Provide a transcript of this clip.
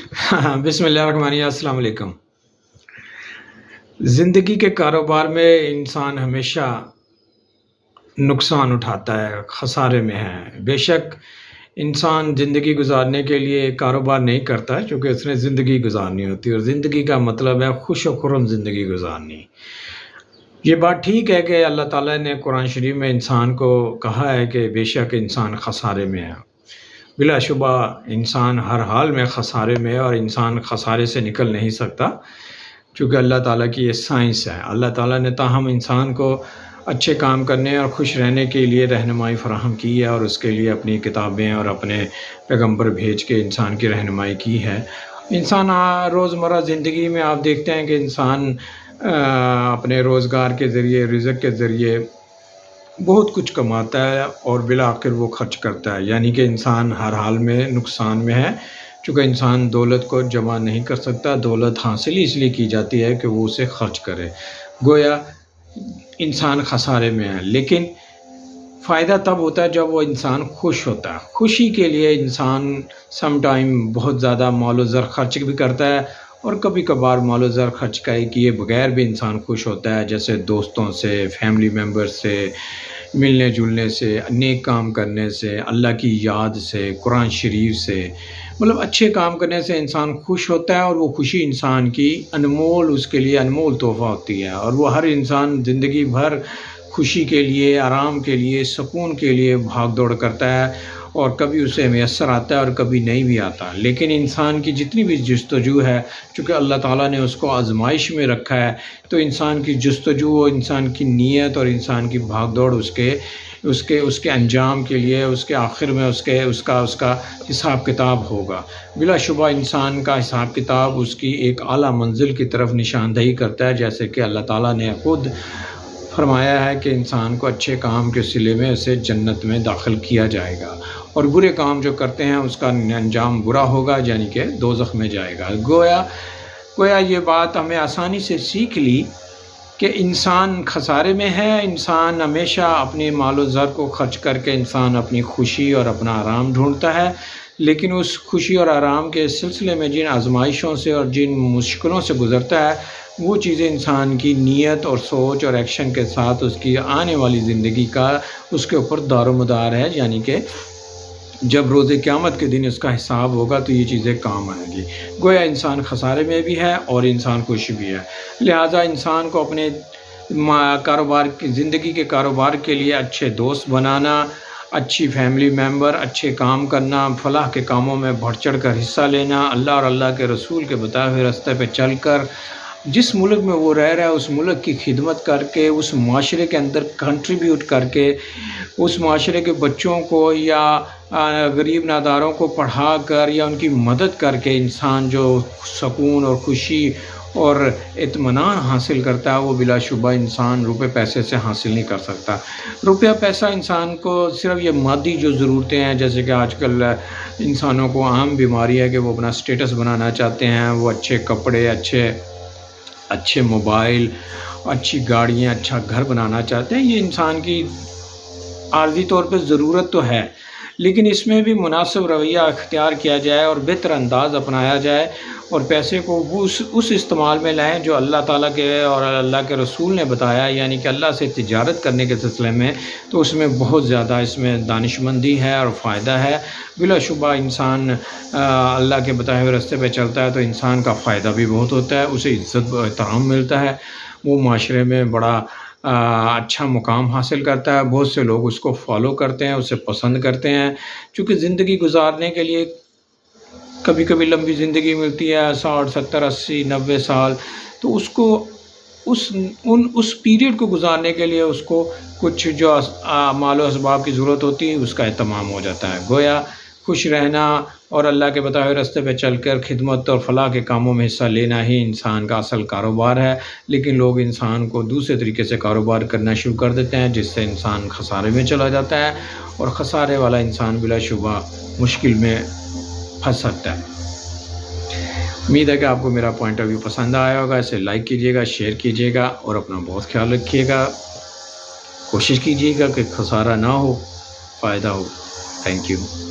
بسم اللہ الرحمن الرحیم، السلام علیکم۔ زندگی کے کاروبار میں انسان ہمیشہ نقصان اٹھاتا ہے، خسارے میں ہے۔ بے شک انسان زندگی گزارنے کے لیے کاروبار نہیں کرتا ہے، چونکہ اس نے زندگی گزارنی ہوتی ہے، اور زندگی کا مطلب ہے خوش و خرم زندگی گزارنی۔ یہ بات ٹھیک ہے کہ اللہ تعالیٰ نے قرآن شریف میں انسان کو کہا ہے کہ بے شک انسان خسارے میں ہے۔ بلا شبہ انسان ہر حال میں خسارے میں ہے، اور انسان خسارے سے نکل نہیں سکتا، چونکہ اللہ تعالیٰ کی یہ سائنس ہے۔ اللہ تعالیٰ نے تاہم انسان کو اچھے کام کرنے اور خوش رہنے کے لیے رہنمائی فراہم کی ہے، اور اس کے لیے اپنی کتابیں اور اپنے پیغمبر بھیج کے انسان کی رہنمائی کی ہے۔ انسان روزمرہ زندگی میں آپ دیکھتے ہیں کہ انسان اپنے روزگار کے ذریعے، رزق کے ذریعے بہت کچھ کماتا ہے، اور بالآخر وہ خرچ کرتا ہے، یعنی کہ انسان ہر حال میں نقصان میں ہے، چونکہ انسان دولت کو جمع نہیں کر سکتا۔ دولت حاصل اس لیے کی جاتی ہے کہ وہ اسے خرچ کرے، گویا انسان خسارے میں ہے۔ لیکن فائدہ تب ہوتا ہے جب وہ انسان خوش ہوتا ہے۔ خوشی کے لیے انسان سم ٹائم بہت زیادہ مال و زر خرچ بھی کرتا ہے، اور کبھی کبھار مال و زر خرچ کیے بغیر بھی انسان خوش ہوتا ہے، جیسے دوستوں سے، فیملی ممبر سے ملنے جلنے سے، نیک کام کرنے سے، اللہ کی یاد سے، قرآن شریف سے، مطلب اچھے کام کرنے سے انسان خوش ہوتا ہے، اور وہ خوشی انسان کی انمول، اس کے لیے انمول تحفہ ہوتی ہے۔ اور وہ ہر انسان زندگی بھر خوشی کے لیے، آرام کے لیے، سکون کے لیے بھاگ دوڑ کرتا ہے، اور کبھی اسے میسر آتا ہے اور کبھی نہیں بھی آتا۔ لیکن انسان کی جتنی بھی جستجو ہے، چونکہ اللہ تعالیٰ نے اس کو آزمائش میں رکھا ہے، تو انسان کی جستجو، انسان کی نیت اور انسان کی بھاگ دوڑ اس کے انجام کے لیے، اس کے آخر میں اس کا حساب کتاب ہوگا۔ بلا شبہ انسان کا حساب کتاب اس کی ایک اعلیٰ منزل کی طرف نشاندہی کرتا ہے، جیسے کہ اللہ تعالیٰ نے خود فرمایا ہے کہ انسان کو اچھے کام کے صلے میں اسے جنت میں داخل کیا جائے گا، اور برے کام جو کرتے ہیں اس کا انجام برا ہوگا، یعنی کہ دوزخ میں جائے گا۔ گویا یہ بات ہمیں آسانی سے سیکھ لی کہ انسان خسارے میں ہے۔ انسان ہمیشہ اپنے مال و زر کو خرچ کر کے انسان اپنی خوشی اور اپنا آرام ڈھونڈتا ہے، لیکن اس خوشی اور آرام کے سلسلے میں جن آزمائشوں سے اور جن مشکلوں سے گزرتا ہے، وہ چیزیں انسان کی نیت اور سوچ اور ایکشن کے ساتھ اس کی آنے والی زندگی کا اس کے اوپر دار و مدار ہے، یعنی کہ جب روز قیامت کے دن اس کا حساب ہوگا تو یہ چیزیں کام آئیں گی۔ گویا انسان خسارے میں بھی ہے اور انسان خوش بھی ہے، لہٰذا انسان کو اپنے زندگی کے کاروبار کے لیے اچھے دوست بنانا، اچھی فیملی ممبر، اچھے کام کرنا، فلاح کے کاموں میں بڑھ چڑھ کر حصہ لینا، اللہ اور اللہ کے رسول کے بتائے ہوئے راستے پہ چل کر، جس ملک میں وہ رہ رہا ہے اس ملک کی خدمت کر کے، اس معاشرے کے اندر کنٹریبیوٹ کر کے، اس معاشرے کے بچوں کو یا غریب ناداروں کو پڑھا کر یا ان کی مدد کر کے انسان جو سکون اور خوشی اور اطمینان حاصل کرتا ہے، وہ بلا شبہ انسان روپے پیسے سے حاصل نہیں کر سکتا۔ روپیہ پیسہ انسان کو صرف یہ مادی جو ضرورتیں ہیں، جیسے کہ آج کل انسانوں کو عام بیماری ہے کہ وہ اپنا سٹیٹس بنانا چاہتے ہیں، وہ اچھے کپڑے، اچھے موبائل، اچھی گاڑیاں، اچھا گھر بنانا چاہتے ہیں۔ یہ انسان کی عارضی طور پہ ضرورت تو ہے، لیکن اس میں بھی مناسب رویہ اختیار کیا جائے اور بہتر انداز اپنایا جائے، اور پیسے کو اس استعمال میں لائیں جو اللہ تعالیٰ کے اور اللہ کے رسول نے بتایا، یعنی کہ اللہ سے تجارت کرنے کے سلسلے میں، تو اس میں بہت زیادہ اس میں دانش مندی ہے اور فائدہ ہے۔ بلا شبہ انسان اللہ کے بتائے ہوئے راستے پہ چلتا ہے تو انسان کا فائدہ بھی بہت ہوتا ہے، اسے عزت و احترام ملتا ہے، وہ معاشرے میں بڑا اچھا مقام حاصل کرتا ہے، بہت سے لوگ اس کو فالو کرتے ہیں، اسے پسند کرتے ہیں، چونکہ زندگی گزارنے کے لیے کبھی کبھی لمبی زندگی ملتی ہے، 60 70 80 90 سال، تو اس کو اس پیریڈ کو گزارنے کے لیے اس کو کچھ جو مال و اسباب کی ضرورت ہوتی ہے اس کا اہتمام ہو جاتا ہے۔ گویا خوش رہنا اور اللہ کے بتائے ہوئے راستے پہ چل کر خدمت اور فلاح کے کاموں میں حصہ لینا ہی انسان کا اصل کاروبار ہے، لیکن لوگ انسان کو دوسرے طریقے سے کاروبار کرنا شروع کر دیتے ہیں، جس سے انسان خسارے میں چلا جاتا ہے، اور خسارے والا انسان بلا شبہ مشکل میں پھنس سکتا ہے۔ امید ہے کہ آپ کو میرا پوائنٹ آف ویو پسند آیا ہوگا۔ اسے لائک کیجیے گا، شیئر کیجیے گا، اور اپنا بہت خیال رکھیے گا۔ کوشش کیجیے گا کہ خسارہ نہ ہو، فائدہ ہو۔ Thank you.